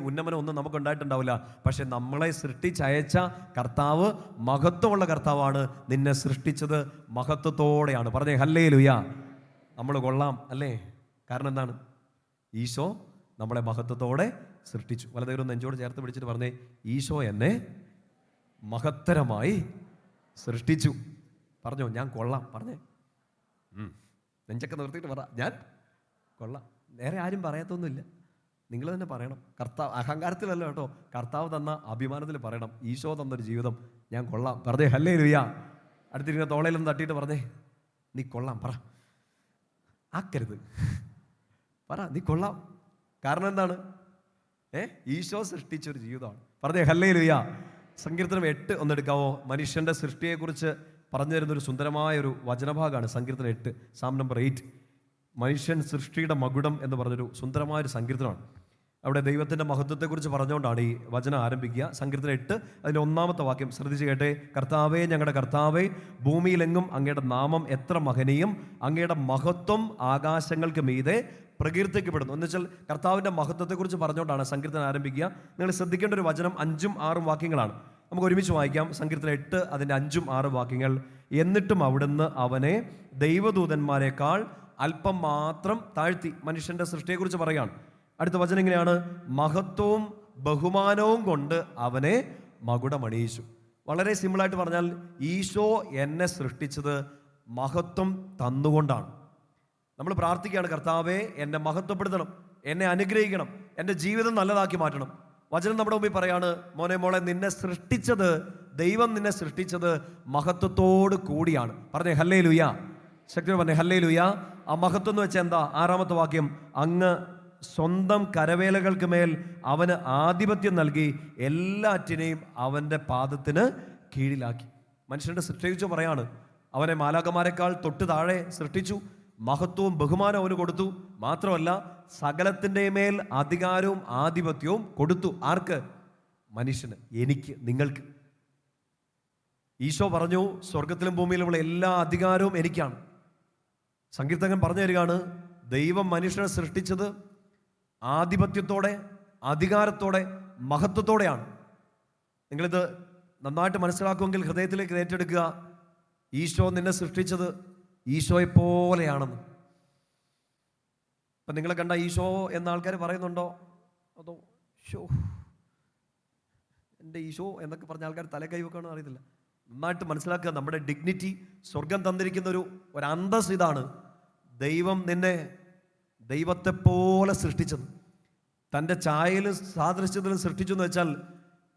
ഉന്നമനം ഒന്നും നമുക്ക് ഉണ്ടായിട്ടുണ്ടാവില്ല. പക്ഷെ നമ്മളെ സൃഷ്ടിച്ചയച്ച കർത്താവ് മഹത്വമുള്ള കർത്താവാണ്. നിന്നെ സൃഷ്ടിച്ചത് മഹത്വത്തോടെയാണ്. പറഞ്ഞേ ഹല്ലേലൂയ. നമ്മൾ കൊള്ളാം അല്ലേ? കാരണം എന്താണ്? ഈശോ നമ്മളെ മഹത്വത്തോടെ സൃഷ്ടിച്ചു. വലതുകൈ നെഞ്ചോട് ചേർത്ത് പിടിച്ചിട്ട് പറഞ്ഞേ, ഈശോ എന്നെ മഹത്തരമായി സൃഷ്ടിച്ചു. പറഞ്ഞോ, ഞാൻ കൊള്ളാം. പറഞ്ഞേ, നെഞ്ചൊക്കെ നിർത്തിയിട്ട് പറ, ഞാൻ കൊള്ളാം. വേറെ ആരും പറയത്തൊന്നുമില്ല, നിങ്ങൾ തന്നെ പറയണം. കർത്താവ് അഹങ്കാരത്തിലല്ല കേട്ടോ, കർത്താവ് തന്ന അഭിമാനത്തിൽ പറയണം, ഈശോ തന്നൊരു ജീവിതം ഞാൻ കൊള്ളാം. പറഞ്ഞേ ഹല്ലേലൂയ. അടുത്തിരിക്കുന്ന തോളയിലൊന്ന് തട്ടിയിട്ട് പറഞ്ഞേ, നീ കൊള്ളാം. പറ, ആക്കരുത്, പറ നീ കൊള്ളാം. കാരണം എന്താണ്? ഈശോ സൃഷ്ടിച്ചൊരു ജീവിതമാണ്. പറഞ്ഞേ ഹല്ലേലൂയ. സങ്കീർത്തനം 8 ഒന്നെടുക്കാവോ? മനുഷ്യന്റെ സൃഷ്ടിയെക്കുറിച്ച് പറഞ്ഞു തരുന്നൊരു സുന്ദരമായൊരു വചനഭാഗമാണ് സങ്കീർത്തനം 8, സാം നമ്പർ 8. മനുഷ്യൻ സൃഷ്ടിയുടെ മകുടം എന്ന് പറഞ്ഞൊരു സുന്ദരമായൊരു സങ്കീർത്തനമാണ്. അവിടെ ദൈവത്തിൻ്റെ മഹത്വത്തെക്കുറിച്ച് പറഞ്ഞുകൊണ്ടാണ് ഈ വചനം ആരംഭിക്കുക. സങ്കീർത്തനം 8 അതിൻ്റെ 1-ാമത്തെ വാക്യം ശ്രദ്ധിച്ച് കേട്ടെ. കർത്താവേ, ഞങ്ങളുടെ കർത്താവേ, ഭൂമിയിലെങ്ങും അങ്ങയുടെ നാമം എത്ര മഹനീയം, അങ്ങയുടെ മഹത്വം ആകാശങ്ങൾക്ക് മീതെ പ്രകീർത്തിക്കപ്പെടുന്നു. എന്ന് വെച്ചാൽ കർത്താവിൻ്റെ മഹത്വത്തെക്കുറിച്ച് പറഞ്ഞുകൊണ്ടാണ് സങ്കീർത്തനം ആരംഭിക്കുക. നിങ്ങൾ ശ്രദ്ധിക്കേണ്ട ഒരു വചനം 5ഉം 6ഉം വാക്യങ്ങളാണ്. നമുക്ക് ഒരുമിച്ച് വായിക്കാം. സങ്കീർത്തനം 8 അതിൻ്റെ 5ഉം 6ഉം വാക്യങ്ങൾ. എന്നിട്ടും അവിടുന്ന് അവനെ ദൈവദൂതന്മാരെക്കാൾ അല്പം മാത്രം താഴ്ത്തി. മനുഷ്യന്റെ സൃഷ്ടിയെക്കുറിച്ച് പറയുകയാണ്. അടുത്ത വചനം ഇങ്ങനെയാണ്, മഹത്വവും ബഹുമാനവും കൊണ്ട് അവനെ മകുടമണിയിച്ചു. വളരെ സിമ്പിളായിട്ട് പറഞ്ഞാൽ, ഈശോ എന്നെ സൃഷ്ടിച്ചത് മഹത്വം തന്നുകൊണ്ടാണ്. നമ്മൾ പ്രാർത്ഥിക്കുകയാണ്, കർത്താവേ എന്നെ മഹത്വപ്പെടുത്തണം, എന്നെ അനുഗ്രഹിക്കണം, എൻ്റെ ജീവിതം നല്ലതാക്കി മാറ്റണം. വചനം നമ്മുടെ മുമ്പിൽ പറയാണ്, മോനെ മോളെ, നിന്നെ സൃഷ്ടിച്ചത്, ദൈവം നിന്നെ സൃഷ്ടിച്ചത് മഹത്വത്തോട് കൂടിയാണ്. പറഞ്ഞേ ഹല്ലേലൂയ. ശക്തി പറഞ്ഞേ ഹല്ലേലൂയ. ആ മഹത്വം എന്ന് വെച്ചാൽ എന്താ? 6-ാമത്തെ വാക്യം, അങ്ങ് സ്വന്തം കരവേലകൾക്ക് മേൽ അവന് ആധിപത്യം നൽകി എല്ലാറ്റിനെയും അവൻ്റെ പാദത്തിന് കീഴിലാക്കി. മനുഷ്യന്റെ സൃഷ്ടിച്ചു പറയാണ്, അവനെ മാലാഖമാരെക്കാൾ തൊട്ട് താഴെ സൃഷ്ടിച്ചു, മഹത്വവും ബഹുമാനവും അവന് കൊടുത്തു. മാത്രമല്ല സകലത്തിൻ്റെ മേൽ അധികാരവും ആധിപത്യവും കൊടുത്തു. ആർക്ക്? മനുഷ്യന്, എനിക്ക്, നിങ്ങൾക്ക്. ഈശോ പറഞ്ഞു, സ്വർഗത്തിലും ഭൂമിയിലുമുള്ള എല്ലാ അധികാരവും എനിക്കാണ്. സങ്കീർത്തകൻ പറഞ്ഞു തരികയാണ്, ദൈവം മനുഷ്യനെ സൃഷ്ടിച്ചത് ആധിപത്യത്തോടെ, അധികാരത്തോടെ, മഹത്വത്തോടെയാണ്. നിങ്ങളിത് നന്നായിട്ട് മനസ്സിലാക്കുമെങ്കിൽ ഹൃദയത്തിലേക്ക് ഏറ്റെടുക്കുക. ഈശോ നിന്നെ സൃഷ്ടിച്ചത് ഈശോയെ പോലെയാണെന്ന്. അപ്പം നിങ്ങളെ കണ്ട ഈശോ എന്ന ആൾക്കാർ പറയുന്നുണ്ടോ? അതോ ഷോ എൻ്റെ ഈശോ എന്നൊക്കെ പറഞ്ഞ ആൾക്കാർ തല കൈവെക്കാണെന്ന് അറിയത്തില്ല. നന്നായിട്ട് മനസ്സിലാക്കുക, നമ്മുടെ ഡിഗ്നിറ്റി, സ്വർഗം തന്നിരിക്കുന്ന ഒരു അന്തസ് ഇതാണ്. ദൈവം നിന്നെ ദൈവത്തെ പോലെ സൃഷ്ടിച്ചത്, തൻ്റെ ഛായയിലും സാദൃശ്യത്തിലും സൃഷ്ടിച്ചു എന്ന് വെച്ചാൽ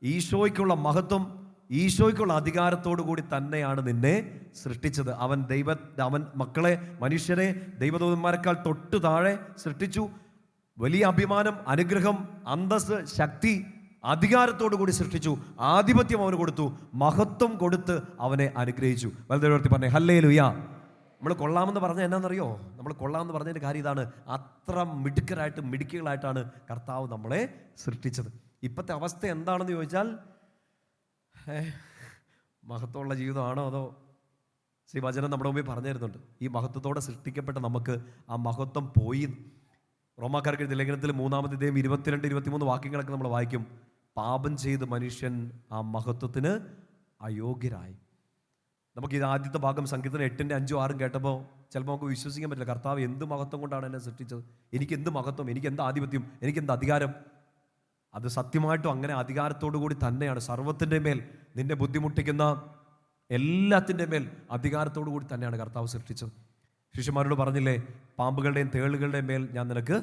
ഈശോയ്ക്കുള്ള മഹത്വം, ഈശോയ്ക്കുള്ള അധികാരത്തോടു കൂടി തന്നെയാണ് നിന്നെ സൃഷ്ടിച്ചത്. അവൻ മക്കളെ, മനുഷ്യരെ ദൈവദൂതന്മാരെക്കാൾ തൊട്ട് താഴെ സൃഷ്ടിച്ചു. വലിയ അഭിമാനം, അനുഗ്രഹം, അന്തസ്, ശക്തി, അധികാരത്തോടു കൂടി സൃഷ്ടിച്ചു. ആധിപത്യം അവന് കൊടുത്തു, മഹത്വം കൊടുത്ത് അവനെ അനുഗ്രഹിച്ചു. വലുതേവർത്തി പറഞ്ഞേ ഹല്ലേലൂയ. നമ്മൾ കൊള്ളാമെന്ന് പറഞ്ഞാൽ എന്നാണെന്നറിയോ? നമ്മൾ കൊള്ളാമെന്ന് പറഞ്ഞതിൻ്റെ കാര്യം ഇതാണ്, അത്ര മിടുക്കികളായിട്ടാണ് കർത്താവ് നമ്മളെ സൃഷ്ടിച്ചത്. ഇപ്പോഴത്തെ അവസ്ഥ എന്താണെന്ന് ചോദിച്ചാൽ, മഹത്വമുള്ള ജീവിതമാണോ അതോ? വചനം നമ്മുടെ മുമ്പിൽ പറഞ്ഞു തരുന്നുണ്ട്, ഈ മഹത്വത്തോടെ സൃഷ്ടിക്കപ്പെട്ട നമുക്ക് ആ മഹത്വം പോയി. റോമാക്കാർക്ക് എഴുതിയ ലേഖനത്തിൽ 3-ാമത്തെ അധ്യായം 22-23 വാക്യങ്ങളൊക്കെ നമ്മൾ വായിക്കും. പാപം ചെയ്ത് മനുഷ്യൻ ആ മഹത്വത്തിന് അയോഗ്യരായി. നമുക്ക് ഇത് ആദ്യത്തെ ഭാഗം സങ്കീർത്തനം 8-ന്റെ 5ഉം 6ഉം കേട്ടപ്പോൾ ചിലപ്പോൾ നമുക്ക് വിശ്വസിക്കാൻ പറ്റില്ല. കർത്താവ് എന്ത് മഹത്വം കൊണ്ടാണ് എന്നെ സൃഷ്ടിച്ചത്? എനിക്ക് എന്ത് മഹത്വം, എനിക്ക് എന്ത് ആധിപത്യം, എനിക്ക് എന്ത് അധികാരം? അത് സത്യമായിട്ടും അങ്ങനെ അധികാരത്തോടു കൂടി തന്നെയാണ്. സർവ്വത്തിൻ്റെ മേൽ, നിന്നെ ബുദ്ധിമുട്ടിക്കുന്ന എല്ലാത്തിൻ്റെ മേൽ അധികാരത്തോടു കൂടി തന്നെയാണ് കർത്താവ് സൃഷ്ടിച്ചത്. ശിഷ്യന്മാരോട് പറഞ്ഞില്ലേ, പാമ്പുകളുടെയും തേളുകളുടെയും മേൽ ഞാൻ നിനക്ക്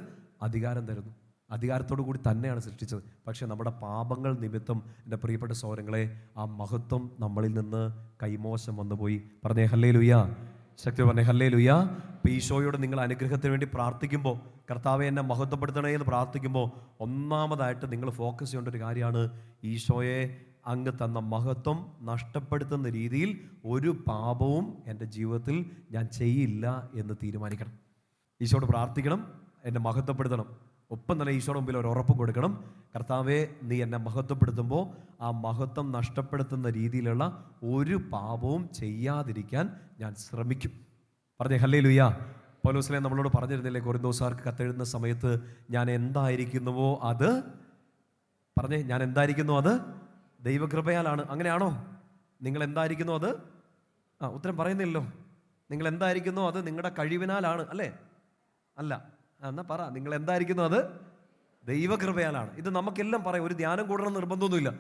അധികാരം തരുന്നു. അധികാരത്തോടു കൂടി തന്നെയാണ് സൃഷ്ടിച്ചത്. പക്ഷേ നമ്മുടെ പാപങ്ങൾ നിമിത്തം എൻ്റെ പ്രിയപ്പെട്ട സഹോദരങ്ങളെ, ആ മഹത്വം നമ്മളിൽ നിന്ന് കൈമോശം വന്നുപോയി. പറഞ്ഞേ ഹല്ലേലൂയ. ശക്തി പറഞ്ഞേ ഹല്ലേലൂയ. അപ്പോൾ ഈശോയോട് നിങ്ങൾ അനുഗ്രഹത്തിന് വേണ്ടി പ്രാർത്ഥിക്കുമ്പോൾ, കർത്താവെ എന്നെ മഹത്വപ്പെടുത്തണേ എന്ന് പ്രാർത്ഥിക്കുമ്പോൾ, ഒന്നാമതായിട്ട് നിങ്ങൾ ഫോക്കസ് ചെയ്യേണ്ട ഒരു കാര്യമാണ്, ഈശോയെ അങ്ങ് തന്ന മഹത്വം നഷ്ടപ്പെടുത്തുന്ന രീതിയിൽ ഒരു പാപവും എൻ്റെ ജീവിതത്തിൽ ഞാൻ ചെയ്യില്ല എന്ന് തീരുമാനിക്കണം. ഈശോയോട് പ്രാർത്ഥിക്കണം, എന്നെ മഹത്വപ്പെടുത്തണം. ഒപ്പം തന്നെ ഈശോയുടെ മുമ്പിൽ ഒരു ഉറപ്പ് കൊടുക്കണം, കർത്താവേ നീ എന്നെ മഹത്വപ്പെടുത്തുമ്പോൾ ആ മഹത്വം നഷ്ടപ്പെടുത്തുന്ന രീതിയിലുള്ള ഒരു പാപവും ചെയ്യാതിരിക്കാൻ ഞാൻ ശ്രമിക്കും. പറഞ്ഞേ ഹല്ലേലൂയ. പൗലോസ്ലീഹ നമ്മളോട് പറഞ്ഞിരുന്നില്ലേ കൊരിന്തോസാർക്ക് കത്തെഴുതുന്ന സമയത്ത്, ഞാൻ എന്തായിരിക്കുന്നുവോ അത്, പറഞ്ഞേ, ഞാൻ എന്തായിരിക്കുന്നു അത് ദൈവകൃപയാലാണ്. അങ്ങനെയാണോ? നിങ്ങൾ എന്തായിരിക്കുന്നു അത്, ഉത്തരം പറയുന്നില്ലല്ലോ. നിങ്ങൾ എന്തായിരിക്കുന്നു അത് നിങ്ങളുടെ കഴിവിനാലാണ്, അല്ലേ? അല്ല. എന്നാ പറ, നിങ്ങൾ എന്തായിരിക്കുന്നു അത് ദൈവകൃപയാലാണ്. ഇത് നമുക്കെല്ലാം പറയാം, ഒരു ധ്യാനം കൂടണം നിർബന്ധമൊന്നുമില്ല.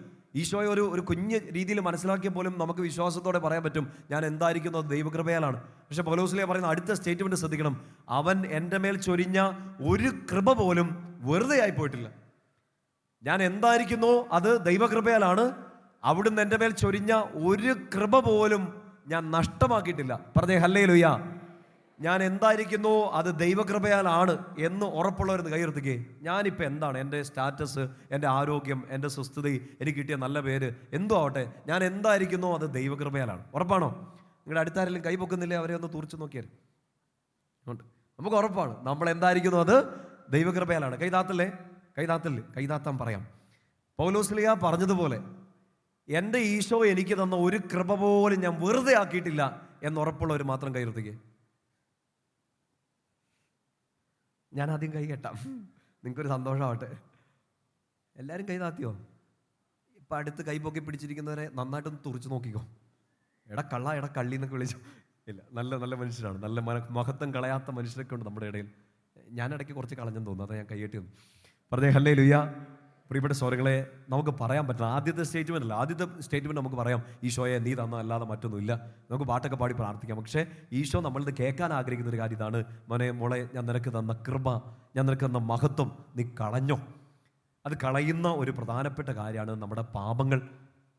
ഈശോയെ ഒരു കുഞ്ഞ് രീതിയിൽ മനസ്സിലാക്കിയ പോലും നമുക്ക് വിശ്വാസത്തോടെ പറയാൻ പറ്റും, ഞാൻ എന്തായിരിക്കുന്നു അത് ദൈവകൃപയാലാണ്. പക്ഷെ പൗലോസ്ലീഹ പറയുന്ന അടുത്ത സ്റ്റേറ്റ്മെന്റ് ശ്രദ്ധിക്കണം, അവൻ എൻ്റെ മേൽ ചൊരിഞ്ഞ ഒരു കൃപ പോലും വെറുതെ ആയി പോയിട്ടില്ല. ഞാൻ എന്തായിരിക്കുന്നോ അത് ദൈവകൃപയാലാണ്. അവിടുന്ന് എൻ്റെ മേൽ ചൊരിഞ്ഞ ഒരു കൃപ പോലും ഞാൻ നഷ്ടമാക്കിയിട്ടില്ല. പറഞ്ഞേ ഹല്ലേലൂയ. ഞാൻ എന്തായിരിക്കുന്നു അത് ദൈവകൃപയാലാണ് എന്ന് ഉറപ്പുള്ളവരെന്ന് കൈയെടുത്തിക്കേ. ഞാനിപ്പോൾ എന്താണ്, എൻ്റെ സ്റ്റാറ്റസ്, എൻ്റെ ആരോഗ്യം, എൻ്റെ സുസ്ഥിതി, എനിക്ക് കിട്ടിയ നല്ല പേര്, എന്തോ ആവട്ടെ, ഞാൻ എന്തായിരിക്കുന്നു അത് ദൈവകൃപയാലാണ്. ഉറപ്പാണോ? നിങ്ങളുടെ അടുത്താരെങ്കിലും കൈ പൊക്കുന്നില്ലേ, അവരെ ഒന്ന് തുറച്ചു നോക്കിയാൽ നമുക്ക് ഉറപ്പാണ് നമ്മൾ എന്തായിരിക്കുന്നു അത് ദൈവകൃപയാലാണ്. കൈതാത്താൻ പറയാം. പൗലോസ്ലീഹ പറഞ്ഞതുപോലെ, എൻ്റെ ഈശോ എനിക്ക് തന്ന ഒരു കൃപ പോലും ഞാൻ വെറുതെ ആക്കിയിട്ടില്ല എന്നുറപ്പുള്ളവർ മാത്രം കൈയെടുത്തിക്കേ. ഞാൻ ആദ്യം കൈ കെട്ടാം, നിങ്ങൾക്കൊരു സന്തോഷമാവട്ടെ. എല്ലാവരും കൈ താത്തിയോ? ഇപ്പം അടുത്ത് കൈ പൊക്കി പിടിച്ചിരിക്കുന്നവരെ നന്നായിട്ടൊന്ന് തുറച്ചു നോക്കിക്കോ. എടാ കള്ള, എടാ കള്ളി എന്നൊക്കെ വിളിച്ചു. ഇല്ല, നല്ല നല്ല മനുഷ്യരാണ്, നല്ല മഹത്വം കളയാത്ത മനുഷ്യരൊക്കെ ഉണ്ട് നമ്മുടെ ഇടയിൽ. ഞാൻ ഇടയ്ക്ക് കുറച്ച് കളഞ്ഞെന്ന് തോന്നുന്നു, അതാ ഞാൻ കൈയ്യട്ടി വന്നു. പറഞ്ഞേ ഹല്ലേലൂയ. പ്രിയപ്പെട്ട സോദരങ്ങളെ, നമുക്ക് പറയാൻ പറ്റില്ല. ആദ്യത്തെ സ്റ്റേറ്റ്മെന്റ് നമുക്ക് പറയാം, ഈശോയെ നീ തന്ന അല്ലാതെ മറ്റൊന്നുമില്ല. നമുക്ക് പാട്ടൊക്കെ പാടി പ്രാർത്ഥിക്കാം. പക്ഷേ ഈശോ നമ്മളിത് കേൾക്കാൻ ആഗ്രഹിക്കുന്ന ഒരു കാര്യം ഇതാണ്, മോളെ, ഞാൻ നിനക്ക് തന്ന കൃപ, ഞാൻ നിനക്ക് തന്ന മഹത്വം നീ കളഞ്ഞോ? അത് കളയുന്ന ഒരു പ്രധാനപ്പെട്ട കാര്യമാണ് നമ്മുടെ പാപങ്ങൾ.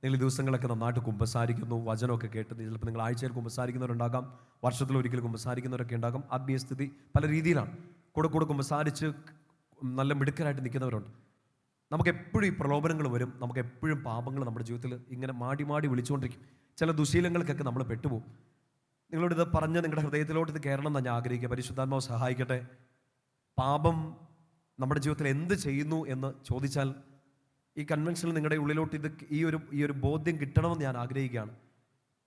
നിങ്ങൾ ഈ ദിവസങ്ങളൊക്കെ നന്നായിട്ട് കുമ്പസാരിക്കുന്നു, വചനമൊക്കെ കേട്ട്, ചിലപ്പോൾ നിങ്ങൾ ആഴ്ചയിൽ കുമ്പസാരിക്കുന്നവരുണ്ടാകാം, വർഷത്തിലൊരിക്കൽ കുമ്പസാരിക്കുന്നവരൊക്കെ ഉണ്ടാകും. ആത്മീയസ്ഥിതി പല രീതിയിലാണ്. കൂടെ കുമ്പസാരിച്ച് നല്ല മിടുക്കരായിട്ട് നിൽക്കുന്നവരുണ്ട്. നമുക്കെപ്പോഴും ഈ പ്രലോഭനങ്ങൾ വരും, നമുക്കെപ്പോഴും പാപങ്ങൾ നമ്മുടെ ജീവിതത്തിൽ ഇങ്ങനെ മാടി വിളിച്ചുകൊണ്ടിരിക്കും. ചില ദുശീലങ്ങൾക്കൊക്കെ നമ്മൾ പെട്ടുപോകും. നിങ്ങളോട് ഇത് പറഞ്ഞ് നിങ്ങളുടെ ഹൃദയത്തിലോട്ട് ഇത് കയറണം എന്നാണ് ഞാൻ ആഗ്രഹിക്കുക. പരിശുദ്ധാത്മാവ് സഹായിക്കട്ടെ. പാപം നമ്മുടെ ജീവിതത്തിൽ എന്ത് ചെയ്യുന്നു എന്ന് ചോദിച്ചാൽ, ഈ കൺവെൻഷനിൽ നിങ്ങളുടെ ഉള്ളിലോട്ട് ഈ ഒരു ബോധ്യം കിട്ടണമെന്ന് ഞാൻ ആഗ്രഹിക്കുകയാണ്.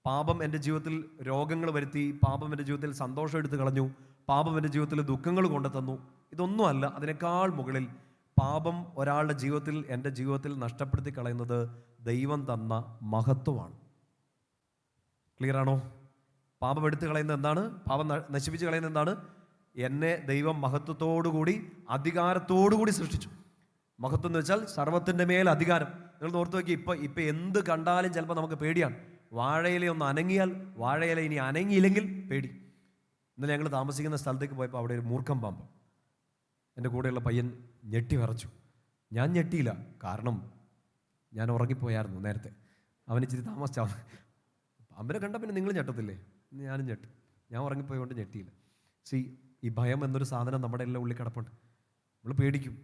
പാപം എൻ്റെ ജീവിതത്തിൽ രോഗങ്ങൾ വരുത്തി, പാപം എൻ്റെ ജീവിതത്തിൽ സന്തോഷം എടുത്തു കളഞ്ഞു, പാപം എൻ്റെ ജീവിതത്തിൽ ദുഃഖങ്ങൾ കൊണ്ടുതന്നു, ഇതൊന്നുമല്ല. അതിനേക്കാൾ മുകളിൽ പാപം ഒരാളുടെ ജീവിതത്തിൽ, എൻ്റെ ജീവിതത്തിൽ നഷ്ടപ്പെടുത്തി കളയുന്നത് ദൈവം തന്ന മഹത്വമാണ്. ക്ലിയറാണോ? പാപം എടുത്തു കളയുന്നത് എന്താണ്? പാപം നശിപ്പിച്ച് കളയുന്നത് എന്താണ്? എന്നെ ദൈവം മഹത്വത്തോടുകൂടി, അധികാരത്തോടുകൂടി സൃഷ്ടിച്ചു. മഹത്വം എന്ന് വെച്ചാൽ സർവ്വത്തിൻ്റെ മേൽ അധികാരം. നിങ്ങൾ ഓർത്ത് നോക്കി, ഇപ്പം എന്ത് കണ്ടാലും ചിലപ്പോൾ നമുക്ക് പേടിയാണ്. വാഴയില ഒന്ന് അനങ്ങിയാൽ, വാഴയില ഇനി അനങ്ങിയില്ലെങ്കിൽ പേടി. ഇന്നലെ ഞങ്ങൾ താമസിക്കുന്ന സ്ഥലത്തേക്ക് പോയപ്പോൾ അവിടെ ഒരു മൂർഖം പാമ്പ്. എൻ്റെ കൂടെയുള്ള പയ്യൻ ഞെട്ടി വിറച്ചു. ഞാൻ ഞെട്ടിയില്ല, കാരണം ഞാൻ ഉറങ്ങിപ്പോയായിരുന്നു നേരത്തെ. അവനിച്ചിരി താമസിച്ചാണ്. പാമ്പിനെ കണ്ടാൽ പിന്നെ നിങ്ങൾ ഞെട്ടത്തില്ലേ? ഞാനും ഞെട്ടും. ഞാൻ ഉറങ്ങിപ്പോയതുകൊണ്ട് ഞെട്ടിയില്ല. ഈ ഭയം എന്നൊരു സാധനം നമ്മുടെ എല്ലാം ഉള്ളിൽ കിടപ്പുണ്ട്. നമ്മൾ പേടിക്കും,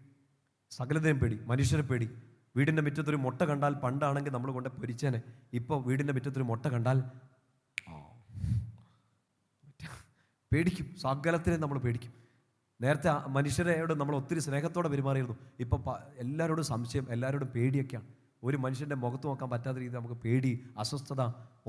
സകലതയും പേടി, മനുഷ്യരെ പേടി. വീടിൻ്റെ മുറ്റത്തൊരു മുട്ട കണ്ടാൽ, പണ്ടാണെങ്കിൽ നമ്മൾ കൊണ്ട് പൊരിച്ചേനെ, ഇപ്പോൾ വീടിൻ്റെ മുറ്റത്തൊരു മുട്ട കണ്ടാൽ പേടിക്കും. സകലത്തിനെ നമ്മൾ പേടിക്കും. നേരത്തെ മനുഷ്യരോട് നമ്മൾ ഒത്തിരി സ്നേഹത്തോടെ പെരുമാറിയിരുന്നു. ഇപ്പോൾ എല്ലാവരോടും സംശയം, എല്ലാവരോടും പേടിയൊക്കെയാണ്. ഒരു മനുഷ്യൻ്റെ മുഖത്ത് നോക്കാൻ പറ്റാത്ത രീതിയിൽ നമുക്ക് പേടി, അസ്വസ്ഥത,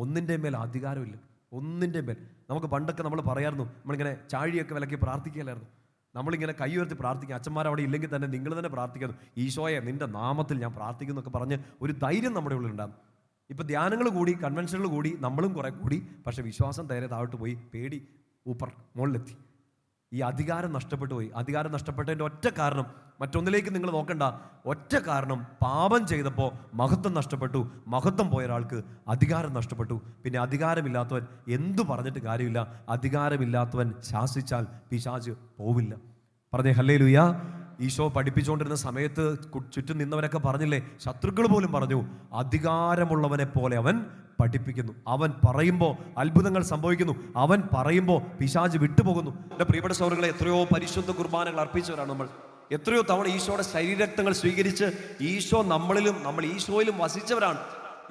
ഒന്നിൻ്റെ മേൽ അധികാരമില്ല, ഒന്നിൻ്റെ മേൽ. നമുക്ക് പണ്ടൊക്കെ നമ്മൾ പറയായിരുന്നു, നമ്മളിങ്ങനെ ചാഴിയൊക്കെ വിലക്കി പ്രാർത്ഥിക്കുകയല്ലായിരുന്നു. നമ്മളിങ്ങനെ കൈ ഉയർത്തി പ്രാർത്ഥിക്കുക. അച്ഛന്മാരവിടെ ഇല്ലെങ്കിൽ തന്നെ നിങ്ങൾ തന്നെ പ്രാർത്ഥിക്കുന്നു, ഈശോയെ നിൻ്റെ നാമത്തിൽ ഞാൻ പ്രാർത്ഥിക്കുന്നു എന്നൊക്കെ പറഞ്ഞ് ഒരു ധൈര്യം നമ്മുടെ ഉള്ളിലുണ്ടാകും. ഇപ്പം ധ്യാനങ്ങൾ കൂടി, കൺവെൻഷനുകൾ കൂടി, നമ്മളും കുറെ കൂടി, പക്ഷേ വിശ്വാസം നേരെ താഴോട്ട് പോയി, പേടി മുകളിലെത്തി. ഈ അധികാരം നഷ്ടപ്പെട്ടു പോയി. അധികാരം നഷ്ടപ്പെട്ടതിൻ്റെ ഒറ്റ കാരണം, മറ്റൊന്നിലേക്ക് നിങ്ങൾ നോക്കണ്ട, ഒറ്റ കാരണം, പാപം ചെയ്തപ്പോൾ മഹത്വം നഷ്ടപ്പെട്ടു. മഹത്വം പോയ ഒരാൾക്ക് അധികാരം നഷ്ടപ്പെട്ടു. പിന്നെ അധികാരമില്ലാത്തവൻ എന്തു പറഞ്ഞിട്ട് കാര്യമില്ല. അധികാരമില്ലാത്തവൻ ശാസിച്ചാൽ പിശാച് പോവില്ല. പറഞ്ഞേ ഹല്ലേലൂയ. ഈശോ പഠിപ്പിച്ചുകൊണ്ടിരുന്ന സമയത്ത് ചുറ്റും നിന്നവരൊക്കെ പറഞ്ഞില്ലേ, ശത്രുക്കൾ പോലും പറഞ്ഞു, അധികാരമുള്ളവനെ പോലെ അവൻ പഠിപ്പിക്കുന്നു. അവൻ പറയുമ്പോൾ അത്ഭുതങ്ങൾ സംഭവിക്കുന്നു. അവൻ പറയുമ്പോൾ പിശാച് വിട്ടുപോകുന്നു. എൻ്റെ പ്രിയപ്പെട്ട സഹോദരങ്ങളെ, എത്രയോ പരിശുദ്ധ കുർബാനകൾ അർപ്പിച്ചവരാണ് നമ്മൾ. എത്രയോ തവണ ഈശോയുടെ ശരീരരക്തങ്ങൾ സ്വീകരിച്ച് ഈശോ നമ്മളിലും നമ്മൾ ഈശോയിലും വസിച്ചവരാണ്.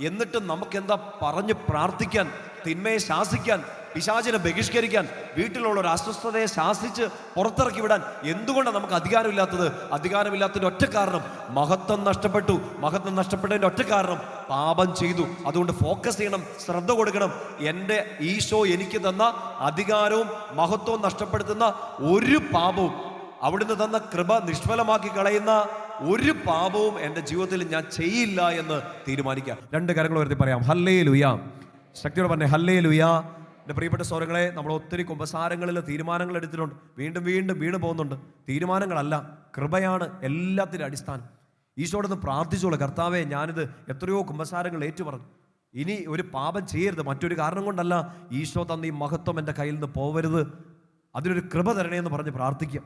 എന്നിട്ടും നമുക്കെന്താ പറഞ്ഞ് പ്രാർത്ഥിക്കാൻ, തിന്മയെ ശാസിക്കാൻ, പിശാചിനെ ബഹിഷ്കരിക്കാൻ, വീട്ടിലുള്ള ഒരു അസ്വസ്ഥതയെ ശാസിച്ച് പുറത്തിറക്കി വിടാൻ എന്തുകൊണ്ടാണ് നമുക്ക് അധികാരമില്ലാത്തത്? അധികാരമില്ലാത്തതിൻ്റെ ഒറ്റ കാരണം മഹത്വം നഷ്ടപ്പെട്ടു. മഹത്വം നഷ്ടപ്പെട്ടതിൻ്റെ ഒറ്റ കാരണം പാപം ചെയ്തു. അതുകൊണ്ട് ഫോക്കസ് ചെയ്യണം, ശ്രദ്ധ കൊടുക്കണം. എൻ്റെ ഈശോ എനിക്ക് തന്ന അധികാരവും മഹത്വവും നഷ്ടപ്പെടുത്തുന്ന ഒരു പാപവും, അവിടുന്ന് തന്ന കൃപ നിഷ്ഫലമാക്കി കളയുന്ന ഒരു പാപവും എൻ്റെ ജീവിതത്തിൽ ഞാൻ ചെയ്യില്ല എന്ന് തീരുമാനിക്കാം. രണ്ട് കരങ്ങൾ ഉയർത്തി പറയാം, ഹല്ലേലൂയ. ശക്തിയോടെ പറഞ്ഞേ, ഹല്ലേലൂയ. എൻ്റെ പ്രിയപ്പെട്ട സഹോദരങ്ങളെ, നമ്മൾ ഒത്തിരി കുമ്പസാരങ്ങളിൽ തീരുമാനങ്ങൾ എടുത്തിട്ടുണ്ട്, വീണ്ടും വീണ്ടും വീണ് പോകുന്നുണ്ട്. തീരുമാനങ്ങളല്ല, കൃപയാണ് എല്ലാത്തിൻ്റെ അടിസ്ഥാനം. ഈശോടൊന്ന് പ്രാർത്ഥിച്ചോളൂ, കർത്താവേ, ഞാനിത് എത്രയോ കുമ്പസാരങ്ങൾ ഏറ്റുപറഞ്ഞു, ഇനി ഒരു പാപം ചെയ്യരുത്, മറ്റൊരു കാരണം കൊണ്ടല്ല, ഈശോ തന്ന ഈ മഹത്വം എൻ്റെ കയ്യിൽ നിന്ന് പോവരുത്, അതിനൊരു കൃപ തരണേ എന്ന് പറഞ്ഞ് പ്രാർത്ഥിക്കാം.